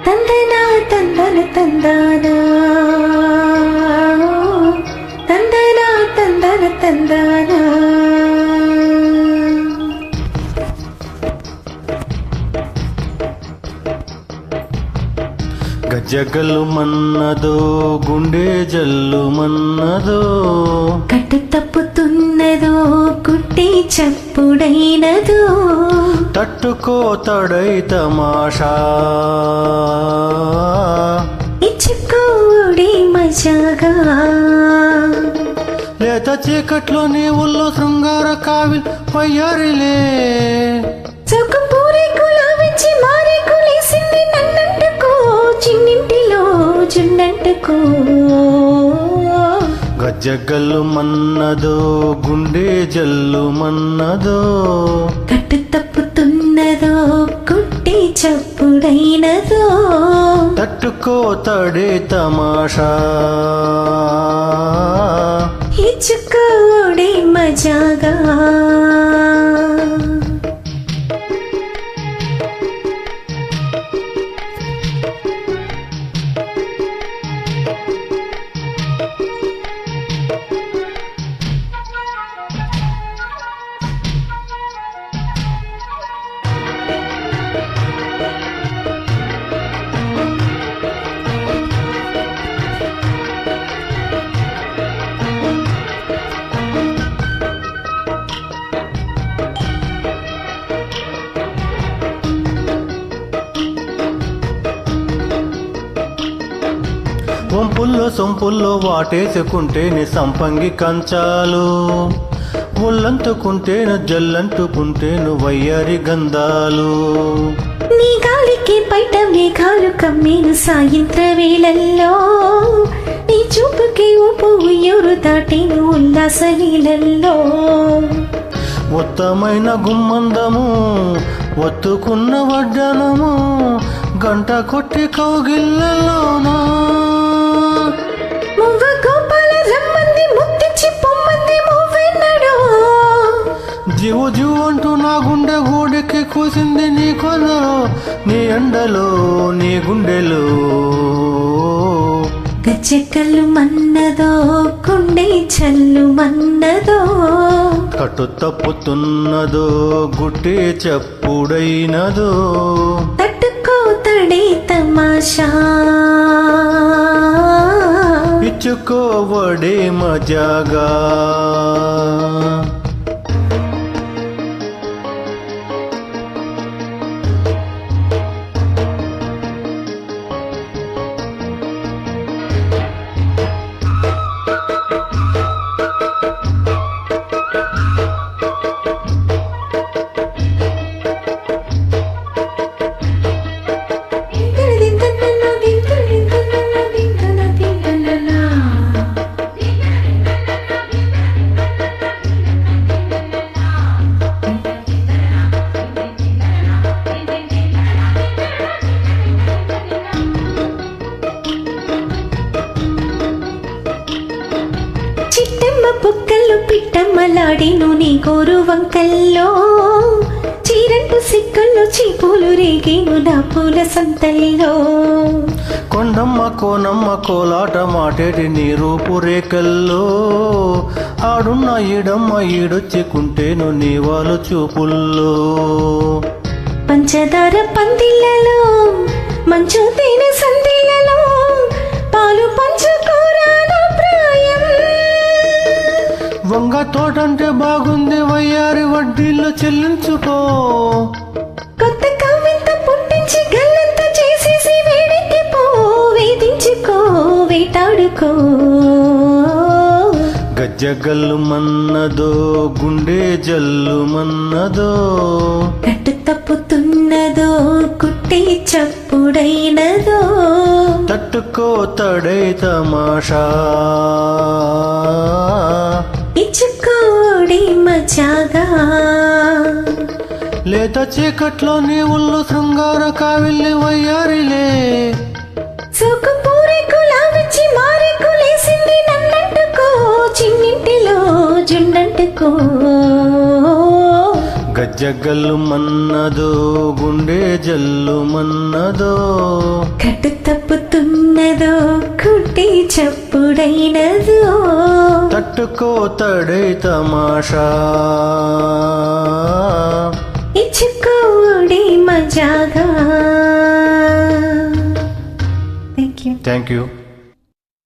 తందనా తందన తందానా తందనా తందన తందానా గజ్జగల్లు మన్నదో గుండె జల్లు మన్నదో కట్టు తప్పుతున్నదో కుట్టి చప్పుడైనదో తట్టుకో తడై తమాషా ఇచ్చుకోడి మజాగా లేత చీకట్లో నీ ఊళ్ళో శృంగార కావిల్ పయ్యారిలే చౌకపూరి గులాబిచ్చి మారే కులేసింది నన్నంటుకో చిన్నింటిలో చున్నంటుకో గజ్జగల్లు మన్నదో గుండె జల్లు మన్నదో కట్టు తప్పుతున్నదో కుట్టి చప్పుడైనదో తట్టుకో తడే తమాషా ఇచ్చుకోడి మజాగా వంపుల్లో సొంపుల్లో వాటేసుకుంటేనే సంపంగి కంచాలు ఒళ్ళంటుకుంటేను జల్లంటుకుంటేను వయ్యారి గంధాలు నీ గాలికి బయట మేఘాలు కమ్మేను సాయంత్ర వేళల్లో నీ చూపుకి ఊపు ఉయ్యూరు దాటేను ఉల్లాస నీళ్ళల్లో ఉత్తమైన గుమ్మందము ఒత్తుకున్న వడ్డనము గంట కొట్టి కౌగిళ్ళలోనా మువ్వ గోపాల రమ్మంది ముత్తిచ్చి పొమ్మంది మువ్వెన్నడో జీవు జీవు అంటూ నా గుండె గోడెక్కి కూసింది నీ కొందరు నీ ఎండలో నీ గుండెలో గజ్జెకల్లు మన్నదో గుండె చల్లు మన్నదో కట్టు తప్పుతున్నదో గుట్టి చెప్పుడైనదో తట్టుకో తడే తమాషా ఇచ్చుకోవడే మజాగా చిట్టమ్మ పుక్కలు పిట్టమ్మలాడిను నీ గోరు వంకల్లో చీరంటు సిక్కల్లో చీపులు రేగేను నా పూల సంతల్లో కొండమ్మ కోనమ్మ కోలాట మాటేటి నీ రూపు రేఖల్లో ఆడున్న ఈడమ్మ ఈడొచ్చుకుంటేను నీ వాళ్ళు చూపుల్లో పంచదార పందిళ్ళలో మంచు తేనె సందిళ్ళలో పాలు పంచుకోరాను ప్రాయం వంగ తోటంటే బాగుంది వయ్యారి వడ్డీల్లో చెల్లించుకో కొత్త కవిత పుట్టించి గల్లంత చేసేసి వేడికి పో వేధించుకో వేటాడుకో గజ్జగల్లు మన్నదో గుండె జల్లు మన్నదో కట్టు తప్పుతున్నదో కుట్టి చప్పుడైనదో తట్టుకో తడై తమాషా ఇచ్చుకోడి మజాగా లేత చీకట్లో నీ ఊళ్ళో శృంగార కావిల్లి వయ్యారిలే సోకుపూరి గులాబిచ్చి మారే కులేసింది నన్నంటుకో చిన్నింటిలో జున్నంటుకో జగ్గల్లు మన్నదో గుండె జల్లు మన్నదో కట్టు తప్పుతున్నదో కుట్టి చప్పుడైనదో తట్టుకో తడే తమాషా ఇచ్చుకోడి మజాగా. Thank you. Thank you.